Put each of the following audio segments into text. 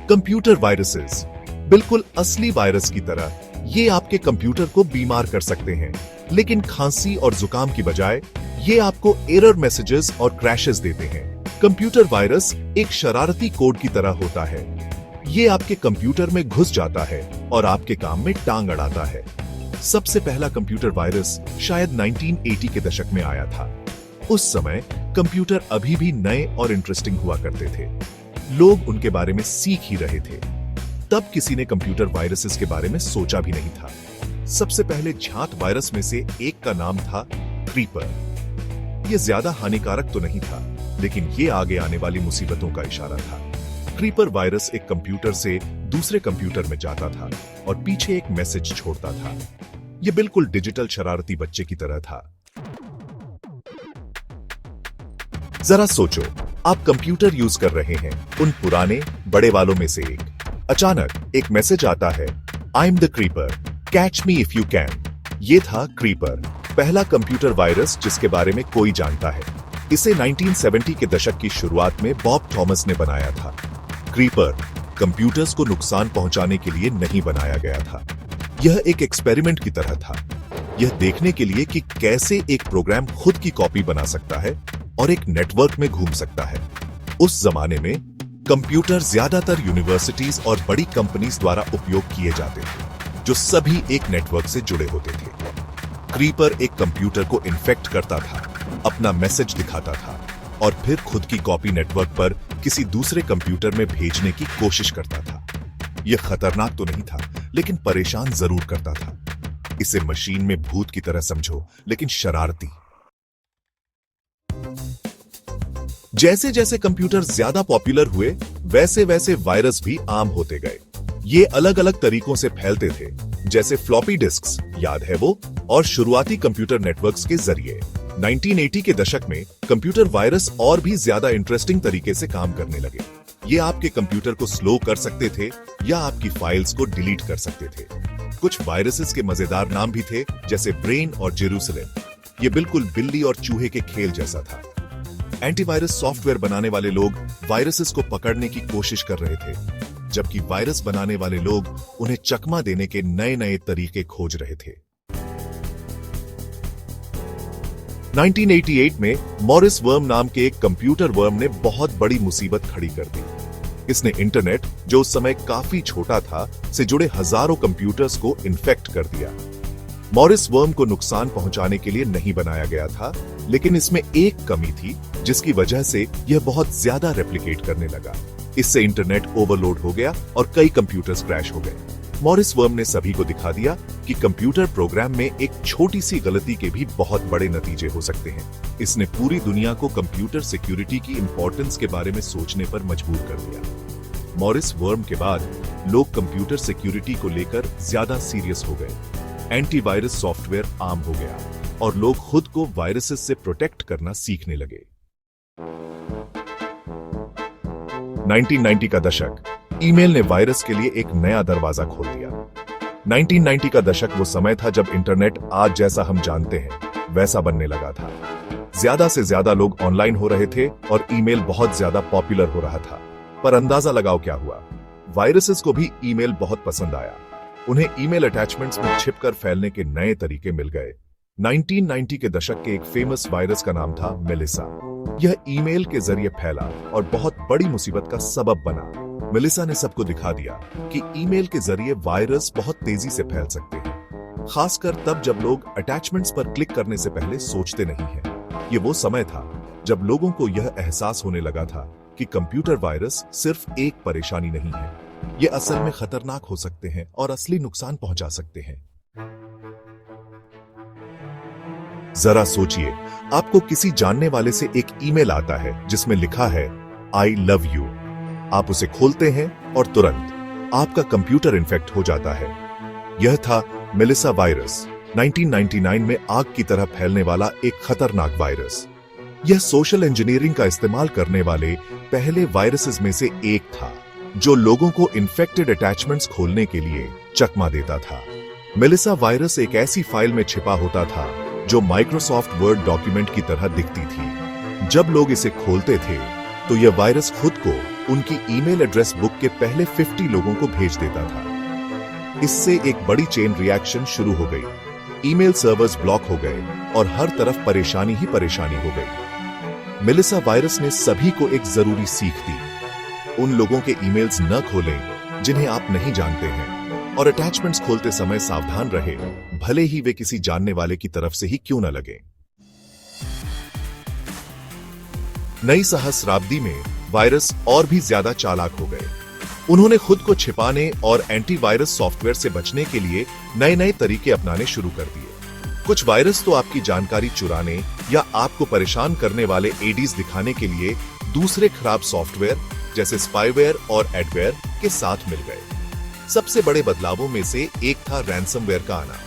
Computer viruses बिल्कुल असली virus की तरह ये आपके कंप्यूटर को बीमार कर सकते हैं, लेकिन खांसी और जुकाम की बजाय ये आपको एरर मैसेजेस और क्रैशेस देते हैं। कंप्यूटर वायरस एक शरारती कोड की तरह होता है। ये आपके कंप्यूटर में घुस जाता है और आपके काम में टांग अड़ाता है। सबसे पहला कंप्यूटर वायरस शायद 1980 के दशक में आया था। उस समय कंप्यूटर अभी भी नए और इंटरेस्टिंग हुआ करते थे। लोग उनके बारे में सीख ही रहे थे। तब किसी ने कंप्यूटर वायरसेस के बारे में सोचा भी नहीं था। सबसे पहले झांत वायरस में से एक का नाम था क्रीपर। यह ज्यादा हानिकारक तो नहीं था, लेकिन यह आगे आने वाली मुसीबतों का इशारा था। क्रीपर वायरस एक कंप्यूटर से दूसरे कंप्यूटर में जाता था और पीछे एक मैसेज छोड़ता था। यह बिल्कुल डिजिटल शरारती बच्चे की तरह था। जरा सोचो, आप कंप्यूटर यूज कर रहे हैं, उन पुराने बड़े वालों में से एक। अचानक एक मैसेज आता है, I am the creeper, catch me if you can. ये था क्रीपर, पहला कंप्यूटर वायरस जिसके बारे में कोई जानता है। इसे 1970 के दशक की शुरुआत में बॉब थॉमस ने बनाया था। क्रीपर कंप्यूटर्स को नुकसान पहुंचाने के लिए नहीं बनाया गया था। यह एक एक्सपेरिमेंट की तरह था, यह देखने के लिए कि कैसे एक प्रोग्राम खुद की कॉपी बना सकता है और एक नेटवर्क में घूम सकता है। उस जमाने में कंप्यूटर ज्यादातर यूनिवर्सिटीज और बड़ी कंपनीज द्वारा उपयोग किए जाते थे, जो सभी एक नेटवर्क से जुड़े होते थे। क्रीपर एक कंप्यूटर को इन्फेक्ट करता था, अपना मैसेज दिखाता था और फिर खुद की कॉपी नेटवर्क पर किसी दूसरे कंप्यूटर में भेजने की कोशिश करता था। यह खतरनाक तो नहीं था, लेकिन परेशान जरूर करता था। इसे मशीन में भूत की तरह समझो, लेकिन शरारती। जैसे जैसे कंप्यूटर ज्यादा पॉपुलर हुए, वैसे वैसे वायरस भी आम होते गए। ये अलग अलग तरीकों से फैलते थे, जैसे फ्लॉपी डिस्क्स, याद है वो, और शुरुआती कंप्यूटर नेटवर्क्स के जरिए। 1980 के दशक में कंप्यूटर वायरस और भी ज्यादा इंटरेस्टिंग तरीके से काम करने लगे। ये आपके कंप्यूटर को स्लो कर सकते थे या आपकी फाइल्स को डिलीट कर सकते थे। कुछ वायरसेस के मजेदार नाम भी थे, जैसे ब्रेन और जेरूसलेम। ये बिल्कुल बिल्ली और चूहे के खेल जैसा था। एंटीवायरस सॉफ्टवेयर बनाने वाले लोग वायरसेस को पकड़ने की कोशिश कर रहे थे, जबकि वायरस बनाने वाले लोग उन्हें चकमा देने के नए नए तरीके खोज रहे थे। 1988 में मॉरिस वर्म नाम के एक कंप्यूटर वर्म ने बहुत बड़ी मुसीबत खड़ी कर दी। इसने इंटरनेट, जो उस समय काफी छोटा था, से जुड़े हजारों कंप्यूटर्स को इन्फेक्ट कर दिया। मॉरिस वर्म को नुकसान पहुंचाने के लिए नहीं बनाया गया था, लेकिन इसमें एक कमी थी जिसकी वजह से यह बहुत ज्यादा रेप्लिकेट करने लगा। इससे इंटरनेट ओवरलोड हो गया और कई कंप्यूटर्स क्रैश हो गए। मॉरिस वर्म ने सभी को दिखा दिया कि कंप्यूटर प्रोग्राम में एक छोटी सी गलती के भी बहुत बड़े नतीजे हो सकते हैं। इसने पूरी दुनिया को कंप्यूटर सिक्योरिटी की इंपॉर्टेंस के बारे में सोचने पर मजबूर कर दिया। मॉरिस वर्म के बाद लोग कंप्यूटर सिक्योरिटी को लेकर ज्यादा सीरियस हो गए। एंटीवायरस सॉफ्टवेयर आम हो गया और लोग खुद को वायरसेस से प्रोटेक्ट करना सीखने लगे। 1990 का दशक ईमेल ने वायरस के लिए एक नया दरवाजा खोल दिया। 1990 का दशक वो समय था जब इंटरनेट आज जैसा हम जानते हैं वैसा बनने लगा था। ज्यादा से ज्यादा लोग ऑनलाइन हो रहे थे और ईमेल बहुत ज्यादा पॉपुलर हो रहा था। पर अंदाजा लगाओ क्या हुआ? वायरसेस को भी ईमेल बहुत पसंद आया। उन्हें ईमेल अटैचमेंट्स में छिपकर फैलने के नए तरीके मिल गए। 1990 के दशक के एक फेमस वायरस का नाम था मेलिसा। यह ईमेल के जरिए फैला और बहुत बड़ी मुसीबत का सबब बना। मेलिसा ने सबको दिखा दिया कि ईमेल के जरिए वायरस बहुत तेजी से फैल सकते हैं, खासकर तब जब लोग अटैचमेंट्स पर क्लिक करने से पहले सोचते नहीं हैं। ये वो समय था जब लोगों को यह एहसास होने लगा था कि कंप्यूटर वायरस सिर्फ एक परेशानी नहीं है, ये असल में खतरनाक हो सकते हैं और असली नुकसान पहुंचा सकते हैं। जरा सोचिए, आपको किसी जानने वाले से एक ईमेल आता है जिसमें लिखा है आई लव यू। आप उसे खोलते हैं और तुरंत आपका कंप्यूटर इन्फेक्ट हो जाता है। यह था मेलिसा वायरस, 1999 में आग की तरह फैलने वाला एक खतरनाक वायरस। यह सोशल इंजीनियरिंग का इस्तेमाल करने वाले पहले वायरसेस में से एक था, जो लोगों को इन्फेक्टेड अटैचमेंट्स खोलने के लिए चकमा देता था। मेलिसा वायरस एक ऐसी फाइल में छिपा होता था जो माइक्रोसॉफ्ट वर्ड डॉक्यूमेंट की तरह दिखती थी। जब लोग इसे खोलते थे तो यह वायरस खुद को उनकी ईमेल एड्रेस बुक के पहले 50 लोगों को भेज देता था। इससे एक बड़ी चेन रिएक्शन शुरू हो गई। ईमेल सर्वर्स ब्लॉक हो गए और हर तरफ परेशानी ही परेशानी हो गई। मेलिसा वायरस ने सभी को एक जरूरी सीख दी। उन लोगों के ईमेल्स न खोलें जिन्हें आप नहीं जानते हैं, और अटैचमेंट्स खोलते समय सावधान रहे, भले ही वे किसी जानने वाले की तरफ से ही क्यों न लगे। नई सहस्राब्दी में वायरस और भी ज्यादा चालाक हो गए। उन्होंने खुद को छिपाने और एंटीवायरस सॉफ्टवेयर से बचने के लिए नए नए तरीके अपनाने शुरू कर दिए। कुछ वायरस तो आपकी जानकारी चुराने या आपको परेशान करने वाले एडीज दिखाने के लिए दूसरे खराब सॉफ्टवेयर जैसे स्पाईवेयर और एडवेयर के साथ मिल गए। सबसे बड़े बदलावों में से एक था रैंसमवेयर का आना।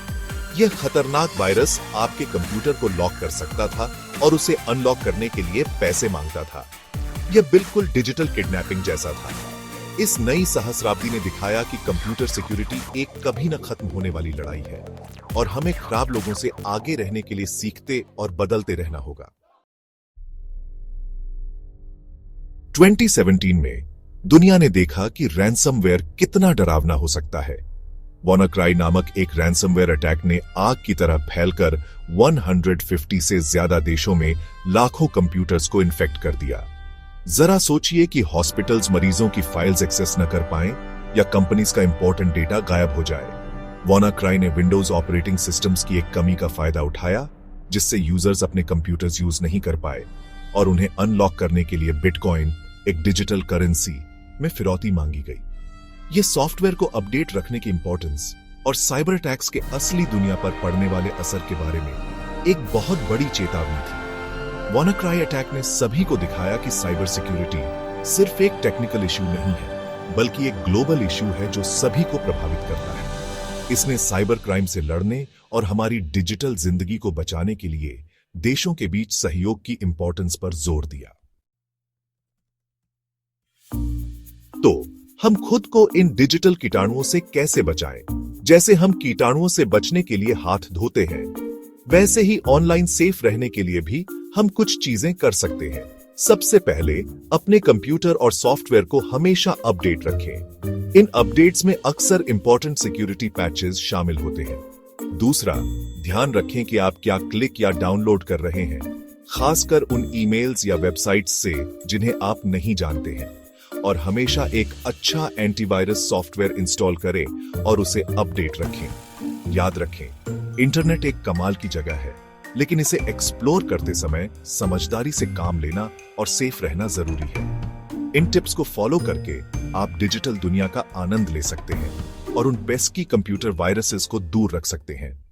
यह खतरनाक वायरस आपके कंप्यूटर को लॉक कर सकता था और उसे अनलॉक करने के लिए पैसे मांगता था। यह बिल्कुल डिजिटल किडनैपिंग जैसा था। इस नई सहस्राब्दी ने दिखाया कि कंप्यूटर सिक्योरिटी एक कभी न खत्म होने वाली लड़ाई है और हमें खराब लोगों से आगे रहने के लिए सीखते और बदलते रहना होगा। 2017 में दुनिया ने देखा कि रैंसमवेयर कितना डरावना हो सकता है। WannaCry नामक एक रैंसमवेयर अटैक ने आग की तरह फैलकर 150 से ज्यादा देशों में लाखों कंप्यूटर्स को इन्फेक्ट कर दिया। जरा सोचिए कि हॉस्पिटल्स मरीजों की फाइल्स एक्सेस न कर पाएं या कंपनीज का इंपॉर्टेंट डेटा गायब हो जाए। WannaCry ने विंडोज ऑपरेटिंग सिस्टम्स की एक कमी का फायदा उठाया, जिससे यूजर्स अपने कंप्यूटर्स यूज नहीं कर पाए और उन्हें अनलॉक करने के लिए बिटकॉइन, एक डिजिटल करेंसी, में फिरौती मांगी गई। यह सॉफ्टवेयर को अपडेट रखने की इंपॉर्टेंस और साइबर अटैक्स के असली दुनिया पर पड़ने वाले असर के बारे में एक बहुत बड़ी चेतावनी थी। WannaCry अटैक ने सभी को दिखाया कि साइबर सिक्योरिटी सिर्फ एक टेक्निकल इश्यू नहीं है, बल्कि एक ग्लोबल इश्यू है जो सभी को प्रभावित करता है। इसने साइबर क्राइम से लड़ने और हमारी डिजिटल जिंदगी को बचाने के लिए देशों के बीच सहयोग की इंपॉर्टेंस पर जोर दिया। तो हम खुद को इन डिजिटल कीटाणुओं से कैसे बचाएं? जैसे हम कीटाणुओं से बचने के लिए हाथ धोते हैं, वैसे ही ऑनलाइन सेफ रहने के लिए भी हम कुछ चीजें कर सकते हैं। सबसे पहले अपने कंप्यूटर और सॉफ्टवेयर को हमेशा अपडेट रखें। इन अपडेट्स में अक्सर इंपॉर्टेंट सिक्योरिटी पैचेस शामिल होते हैं। दूसरा, ध्यान रखें कि आप क्या क्लिक या डाउनलोड कर रहे हैं, खासकर उन ईमेल्स या वेबसाइट्स से जिन्हें आप नहीं जानते हैं। और हमेशा एक अच्छा एंटीवायरस सॉफ्टवेयर इंस्टॉल करें और उसे अपडेट रखें। याद रखें, इंटरनेट एक कमाल की जगह है, लेकिन इसे एक्सप्लोर करते समय समझदारी से काम लेना और सेफ रहना जरूरी है। इन टिप्स को फॉलो करके आप डिजिटल दुनिया का आनंद ले सकते हैं और उन पेस्की कंप्यूटर वायरसेस को दूर रख सकते हैं।